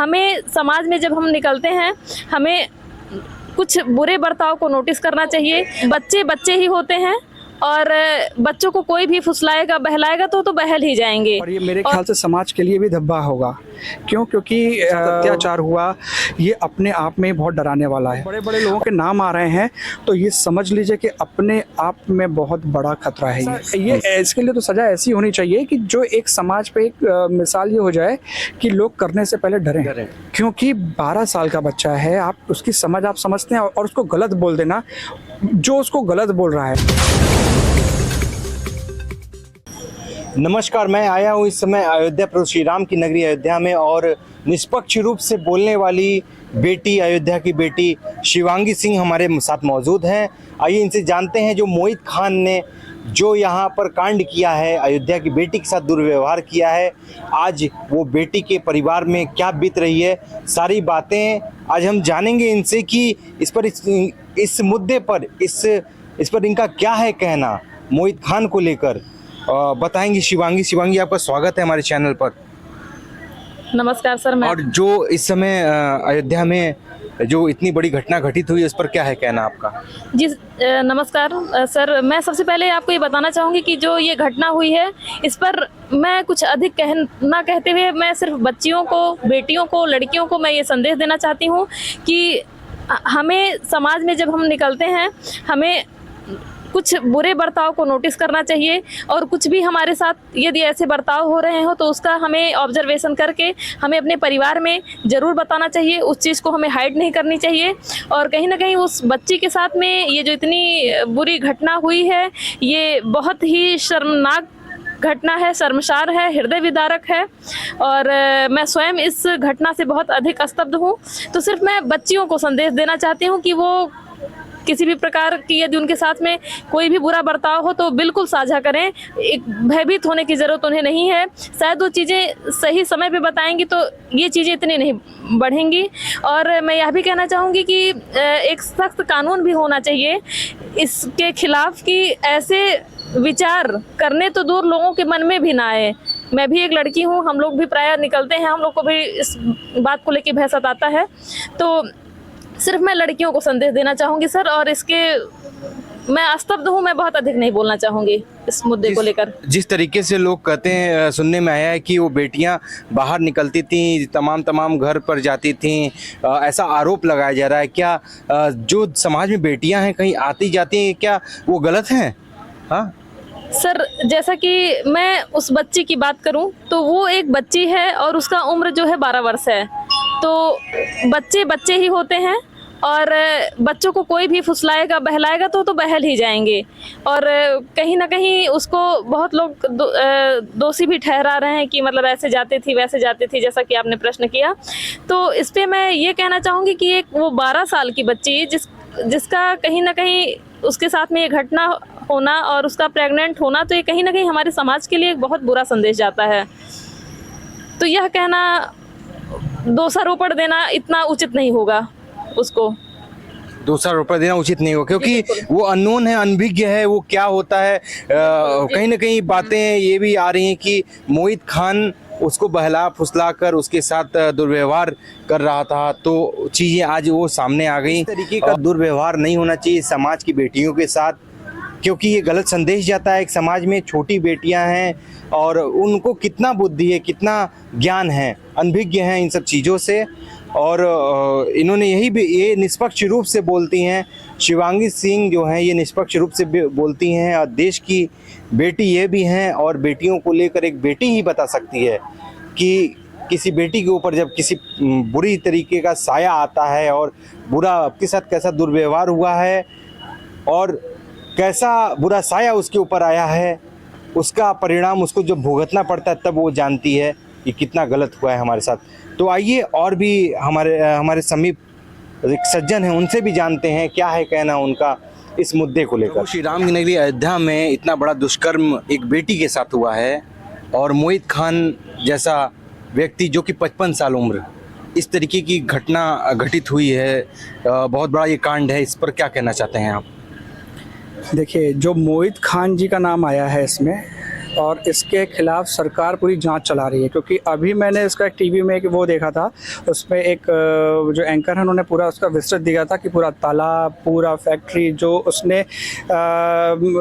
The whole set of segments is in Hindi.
हमें समाज में जब हम निकलते हैं, हमें कुछ बुरे बर्ताव को नोटिस करना चाहिए। बच्चे बच्चे ही होते हैं और बच्चों को कोई भी फुसलाएगा बहलाएगा तो बहल ही जाएंगे। और ये मेरे ख्याल से समाज के लिए भी धब्बा होगा। क्योंकि अत्याचार हुआ, ये अपने आप में बहुत डराने वाला है। बड़े बड़े लोगों के नाम आ रहे हैं तो ये समझ लीजिए कि अपने आप में बहुत बड़ा खतरा है। ये इसके लिए तो सज़ा ऐसी होनी चाहिए कि जो एक समाज पे एक मिसाल ये हो जाए कि लोग करने से पहले डरें। क्योंकि 12 साल का बच्चा है, आप उसकी समझ आप समझते हैं और उसको गलत बोल देना, जो उसको गलत बोल रहा है। नमस्कार, मैं आया हूँ इस समय अयोध्या प्रभु श्री राम की नगरी अयोध्या में और निष्पक्ष रूप से बोलने वाली बेटी, अयोध्या की बेटी शिवांगी सिंह हमारे साथ मौजूद हैं। आइए इनसे जानते हैं जो मोहित खान ने जो यहाँ पर कांड किया है, अयोध्या की बेटी के साथ दुर्व्यवहार किया है, आज वो बेटी के परिवार में क्या बीत रही है, सारी बातें आज हम जानेंगे इनसे कि इस मुद्दे पर इस पर इनका क्या है कहना मोहित खान को लेकर बताएंगी शिवांगी। आपका स्वागत है हमारे चैनल पर। नमस्कार सर। मैं और जो इस समय अयोध्या में जो इतनी बड़ी घटना घटित हुई है उस पर क्या है कहना आपका? जी नमस्कार सर। मैं सबसे पहले आपको ये बताना चाहूँगी कि जो ये घटना हुई है इस पर मैं कुछ अधिक ना कहते हुए मैं सिर्फ बच्चियों को, बेटियों को, लड़कियों को मैं ये संदेश देना चाहती हूँ कि हमें समाज में जब हम निकलते हैं, हमें कुछ बुरे बर्ताव को नोटिस करना चाहिए और कुछ भी हमारे साथ यदि ऐसे बर्ताव हो रहे हो तो उसका हमें ऑब्जर्वेशन करके हमें अपने परिवार में ज़रूर बताना चाहिए। उस चीज़ को हमें हाइड नहीं करनी चाहिए। और कहीं ना कहीं उस बच्ची के साथ में ये जो इतनी बुरी घटना हुई है, ये बहुत ही शर्मनाक घटना है, शर्मसार है, हृदय विदारक है और मैं स्वयं इस घटना से बहुत अधिक स्तब्ध हूँ। तो सिर्फ मैं बच्चियों को संदेश देना चाहती हूँ कि वो किसी भी प्रकार की यदि उनके साथ में कोई भी बुरा बर्ताव हो तो बिल्कुल साझा करें। एक भयभीत होने की ज़रूरत उन्हें नहीं है। शायद वो चीज़ें सही समय पे बताएंगी तो ये चीज़ें इतनी नहीं बढ़ेंगी। और मैं यह भी कहना चाहूँगी कि एक सख्त कानून भी होना चाहिए इसके खिलाफ कि ऐसे विचार करने तो दूर लोगों के मन में भी ना आए। मैं भी एक लड़की हूँ, हम लोग भी प्रायः निकलते हैं, हम लोग को भी इस बात को लेकर भय सताता है। तो सिर्फ मैं लड़कियों को संदेश देना चाहूँगी सर। और इसके मैं स्तब्ध हूँ, मैं बहुत अधिक नहीं बोलना चाहूँगी इस मुद्दे को लेकर। जिस तरीके से लोग कहते हैं, सुनने में आया है कि वो बेटियां बाहर निकलती थी, तमाम घर पर जाती थीं, ऐसा आरोप लगाया जा रहा है। क्या जो समाज में बेटियां हैं कहीं आती जाती हैं, क्या वो गलत हैं? हाँ सर, जैसा कि मैं उस बच्ची की बात करूं तो वो एक बच्ची है और उसका उम्र जो है 12 वर्ष है। तो बच्चे बच्चे ही होते हैं और बच्चों को कोई भी फुसलाएगा बहलाएगा तो बहल ही जाएंगे। और कहीं ना कहीं उसको बहुत लोग दोषी भी ठहरा रहे हैं कि मतलब ऐसे जाती थी वैसे जाती थी, जैसा कि आपने प्रश्न किया। तो इस पे मैं ये कहना चाहूँगी कि एक वो 12 साल की बच्ची जिसका कहीं ना कहीं उसके साथ में ये घटना होना और उसका प्रेग्नेंट होना, तो ये कहीं ना कहीं हमारे समाज के लिए एक बहुत बुरा संदेश जाता है। तो यह कहना, दोषारोपण देना इतना उचित नहीं होगा। उसको दोषारोपण देना उचित नहीं हो क्योंकि वो अननोन है, अनभिज्ञ है, वो क्या होता है। कहीं ना कहीं बातें ये भी आ रही हैं कि मोहित खान उसको बहला फुसला कर उसके साथ दुर्व्यवहार कर रहा था, तो चीज़ें आज वो सामने आ गई। इस तरीके का दुर्व्यवहार नहीं होना चाहिए समाज की बेटियों के साथ, क्योंकि ये गलत संदेश जाता है। एक समाज में छोटी बेटियां हैं और उनको कितना बुद्धि है, कितना ज्ञान है, अनभिज्ञ हैं इन सब चीज़ों से। और इन्होंने ये निष्पक्ष रूप से बोलती हैं। शिवांगी सिंह जो हैं ये निष्पक्ष रूप से बोलती हैं और देश की बेटी ये भी हैं। और बेटियों को लेकर एक बेटी ही बता सकती है कि किसी बेटी के ऊपर जब किसी बुरी तरीके का साया आता है और बुरा आपके साथ कैसा दुर्व्यवहार हुआ है और कैसा बुरा साया उसके ऊपर आया है, उसका परिणाम उसको जब भुगतना पड़ता है तब वो जानती है कि कितना गलत हुआ है हमारे साथ। तो आइए और भी हमारे समीप एक सज्जन हैं, उनसे भी जानते हैं क्या है कहना उनका इस मुद्दे को लेकर। श्री राम की नगरी अयोध्या में इतना बड़ा दुष्कर्म एक बेटी के साथ हुआ है और मोहित खान जैसा व्यक्ति जो कि 55 साल उम्र, इस तरीके की घटना घटित हुई है। बहुत बड़ा ये कांड है, इस पर क्या कहना चाहते हैं आप? देखिए, जो मोहित खान जी का नाम आया है इसमें, और इसके खिलाफ सरकार पूरी जांच चला रही है। क्योंकि अभी मैंने इसका टीवी में एक वो देखा था, उसमें एक जो एंकर है उन्होंने पूरा उसका विस्तृत दिया था कि पूरा तालाब, पूरा फैक्ट्री जो उसने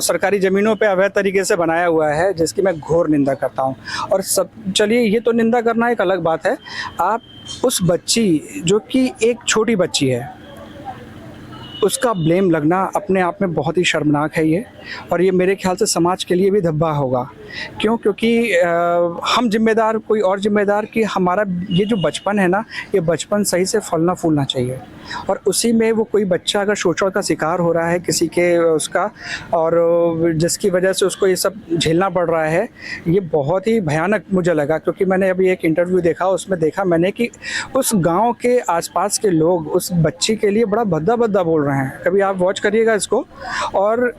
सरकारी ज़मीनों पे अवैध तरीके से बनाया हुआ है, जिसकी मैं घोर निंदा करता हूँ। और सब चलिए, ये तो निंदा करना एक अलग बात है। आप उस बच्ची जो कि एक छोटी बच्ची है, उसका ब्लेम लगना अपने आप में बहुत ही शर्मनाक है ये। और ये मेरे ख्याल से समाज के लिए भी धब्बा होगा। क्यों? क्योंकि हम जिम्मेदार, कोई और जिम्मेदार कि हमारा ये जो बचपन है ना, ये बचपन सही से फलना फूलना चाहिए। और उसी में वो कोई बच्चा अगर शोषण का शिकार हो रहा है किसी के उसका, और जिसकी वजह से उसको ये सब झेलना पड़ रहा है, ये बहुत ही भयानक मुझे लगा। क्योंकि मैंने अभी एक इंटरव्यू देखा, उसमें देखा मैंने कि उस गाँव के आसपास के लोग उस बच्ची के लिए बड़ा भद्दा भद्दा बोल रहे हैं। कभी आप वॉच करिएगा इसको। और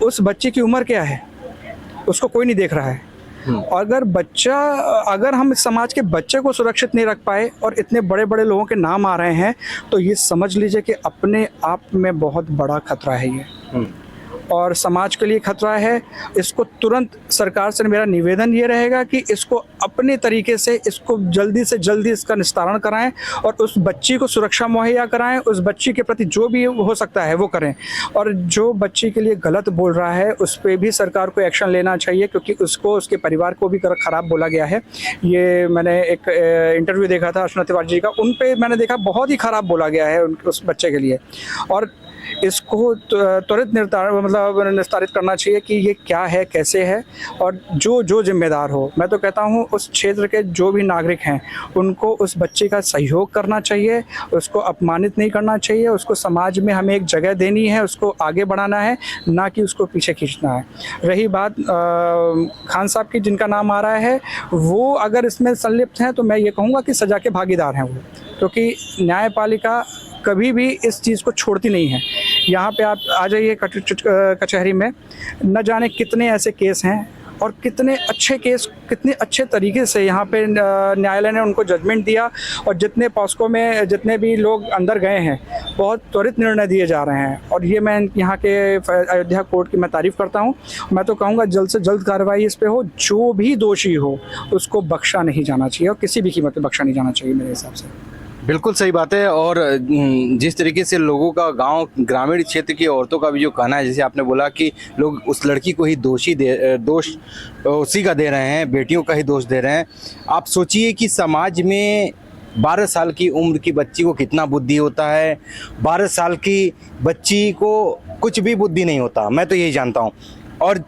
उस बच्चे की उम्र क्या है, उसको कोई नहीं देख रहा है। अगर हम इस समाज के बच्चे को सुरक्षित नहीं रख पाए और इतने बड़े बड़े लोगों के नाम आ रहे हैं, तो ये समझ लीजिए कि अपने आप में बहुत बड़ा खतरा है ये। और समाज के लिए खतरा है। इसको तुरंत सरकार से मेरा निवेदन ये रहेगा कि इसको अपने तरीके से, इसको जल्दी से जल्दी इसका निस्तारण कराएं और उस बच्ची को सुरक्षा मुहैया कराएं। उस बच्ची के प्रति जो भी हो सकता है वो करें। और जो बच्ची के लिए गलत बोल रहा है उस पर भी सरकार को एक्शन लेना चाहिए, क्योंकि उसको, उसके परिवार को भी ख़राब बोला गया है। ये मैंने एक इंटरव्यू देखा था अर्चना तिवारी जी का, उन पर मैंने देखा बहुत ही ख़राब बोला गया है उस बच्चे के लिए। और इसको त्वरित निस्तारित करना चाहिए कि ये क्या है, कैसे है। और जो जिम्मेदार हो, मैं तो कहता हूँ उस क्षेत्र के जो भी नागरिक हैं उनको उस बच्चे का सहयोग करना चाहिए, उसको अपमानित नहीं करना चाहिए। उसको समाज में हमें एक जगह देनी है, उसको आगे बढ़ाना है, ना कि उसको पीछे खींचना है। रही बात खान साहब की, जिनका नाम आ रहा है, वो अगर इसमें संलिप्त हैं तो मैं ये कहूँगा कि सजा के भागीदार हैं वो। क्योंकि न्यायपालिका कभी भी इस चीज़ को छोड़ती नहीं है। यहाँ पे आप आ जाइए कचहरी में, न जाने कितने ऐसे केस हैं और कितने अच्छे केस, कितने अच्छे तरीके से यहाँ पे न्यायालय ने उनको जजमेंट दिया। और जितने पॉस्को में जितने भी लोग अंदर गए हैं, बहुत त्वरित निर्णय दिए जा रहे हैं। और ये मैं यहाँ के अयोध्या कोर्ट की मैं तारीफ़ करता हूँ। मैं तो कहूँगा जल्द से जल्द कार्रवाई इस पे हो। जो भी दोषी हो उसको बख्शा नहीं जाना चाहिए, और किसी भी कीमत पर बख्शा नहीं जाना चाहिए मेरे हिसाब से। बिल्कुल सही बात है। और जिस तरीके से लोगों का, गांव ग्रामीण क्षेत्र की औरतों का भी जो कहना है, जैसे आपने बोला कि लोग उस लड़की को ही दोष उसी का दे रहे हैं, बेटियों का ही दोष दे रहे हैं। आप सोचिए कि समाज में 12 साल की उम्र की बच्ची को कितना बुद्धि होता है। 12 साल की बच्ची को कुछ भी बुद्धि नहीं होता, मैं तो यही जानता हूँ। और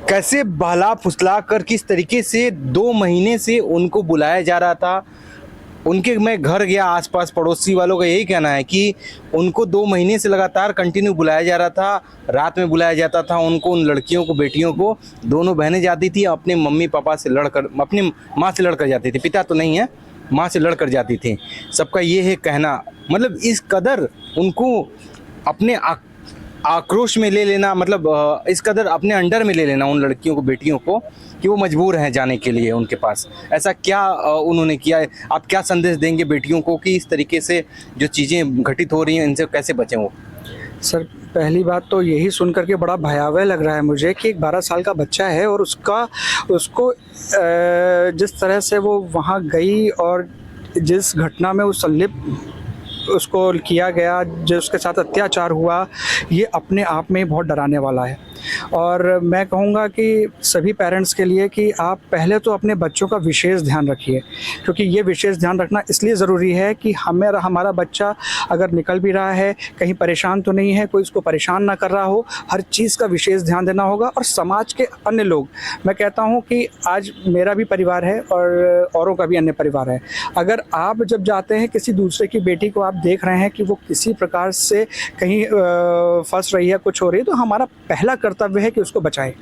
कैसे बहला फुसला कर, किस तरीके से 2 महीने से उनको बुलाया जा रहा था। उनके मैं घर गया, आसपास पड़ोसी वालों का यही कहना है कि उनको 2 महीने से लगातार कंटिन्यू बुलाया जा रहा था। रात में बुलाया जाता था उनको, उन लड़कियों को, बेटियों को। दोनों बहनें जाती थी अपने मम्मी पापा से लड़कर, अपनी माँ से लड़कर जाती थी। पिता तो नहीं है, माँ से लड़कर जाती थी। सबका ये है कहना, मतलब इस कदर उनको अपने आक्रोश में ले लेना, मतलब इस कदर अपने अंडर में ले लेना उन लड़कियों को, बेटियों को, कि वो मजबूर हैं जाने के लिए उनके पास। ऐसा क्या उन्होंने किया है? आप क्या संदेश देंगे बेटियों को कि इस तरीके से जो चीज़ें घटित हो रही हैं इनसे कैसे बचें वो? सर, पहली बात तो यही सुन करके बड़ा भयावह लग रहा है मुझे कि एक 12 साल का बच्चा है और उसको जिस तरह से वो वहाँ गई और जिस घटना में वो संलिप्त उसको किया गया, जो उसके साथ अत्याचार हुआ, ये अपने आप में बहुत डराने वाला है। और मैं कहूँगा कि सभी पेरेंट्स के लिए कि आप पहले तो अपने बच्चों का विशेष ध्यान रखिए। क्योंकि ये विशेष ध्यान रखना इसलिए ज़रूरी है कि हमारा बच्चा अगर निकल भी रहा है, कहीं परेशान तो नहीं है, कोई उसको परेशान ना कर रहा हो, हर चीज़ का विशेष ध्यान देना होगा। और समाज के अन्य लोग, मैं कहता हूँ कि आज मेरा भी परिवार है और औरों का भी अन्य परिवार है। अगर आप जब जाते हैं किसी दूसरे की बेटी को, आप देख रहे हैं कि वो किसी प्रकार से कहीं फंस रही है, कुछ हो रही है, तो हमारा पहला कर्तव्य है कि उसको बचाएं।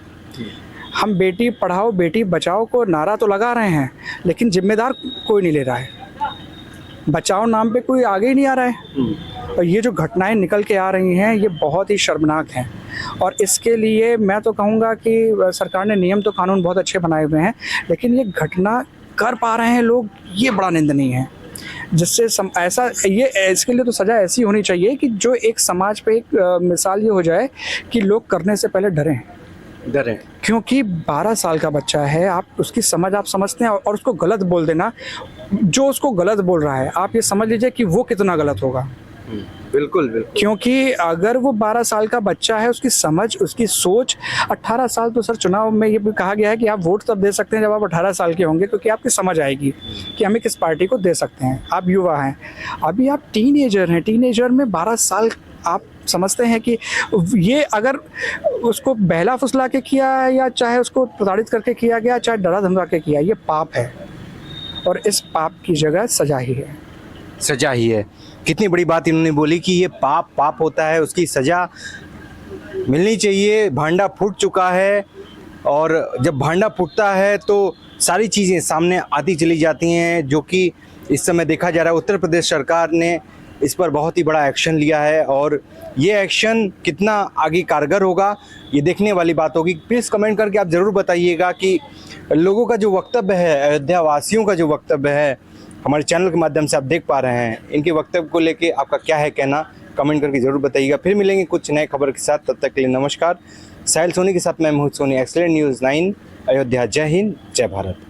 हम बेटी पढ़ाओ बेटी बचाओ को नारा तो लगा रहे हैं, लेकिन जिम्मेदार कोई नहीं ले रहा है। बचाओ नाम पे कोई आगे ही नहीं आ रहा है। और ये जो घटनाएं निकल के आ रही हैं, ये बहुत ही शर्मनाक हैं। और इसके लिए मैं तो कहूँगा कि सरकार ने नियम तो कानून बहुत अच्छे बनाए हुए हैं, लेकिन ये घटना कर पा रहे हैं लोग, ये बड़ा निंदनीय है। जिससे इसके लिए तो सज़ा ऐसी होनी चाहिए कि जो एक समाज पे एक मिसाल ये हो जाए कि लोग करने से पहले डरें। डर है। क्योंकि 12 साल का बच्चा है, आप उसकी समझ आप समझते हैं और उसको गलत बोल देना, जो उसको गलत बोल रहा है आप ये समझ लीजिए कि वो कितना गलत होगा। बिल्कुल बिल्कुल। क्योंकि अगर वो 12 साल का बच्चा है, उसकी समझ, उसकी सोच, 18 साल तो सर चुनाव में ये भी कहा गया है कि आप वोट तब दे सकते हैं जब आप 18 साल के होंगे, क्योंकि आपकी समझ आएगी कि हमें किस पार्टी को दे सकते हैं। आप युवा हैं, अभी आप टीनेजर हैं, टीनेजर में 12 साल आप समझते हैं कि ये अगर उसको बहला फुसला के किया है या चाहे उसको प्रताड़ित करके किया गया, चाहे डरा धमका के किया, ये पाप है और इस पाप की जगह सजा ही है। सजा ही है। कितनी बड़ी बात इन्होंने बोली कि ये पाप होता है, उसकी सजा मिलनी चाहिए। भांडा फूट चुका है और जब भांडा फूटता है तो सारी चीज़ें सामने आती चली जाती हैं, जो कि इस समय देखा जा रहा है। उत्तर प्रदेश सरकार ने इस पर बहुत ही बड़ा एक्शन लिया है और ये एक्शन कितना आगे कारगर होगा ये देखने वाली बात होगी। प्लीज़ कमेंट करके आप ज़रूर बताइएगा कि लोगों का जो वक्तव्य है, अयोध्या वासियों का जो वक्तव्य है, हमारे चैनल के माध्यम से आप देख पा रहे हैं, इनके वक्तव्य को लेके आपका क्या है कहना, कमेंट करके ज़रूर बताइएगा। फिर मिलेंगे कुछ नए खबर के साथ, तब तक के लिए नमस्कार। साहिल सोनी के साथ मैं मोहित सोनी, एक्सीलेंट न्यूज़ 9 अयोध्या। जय हिंद, जय भारत।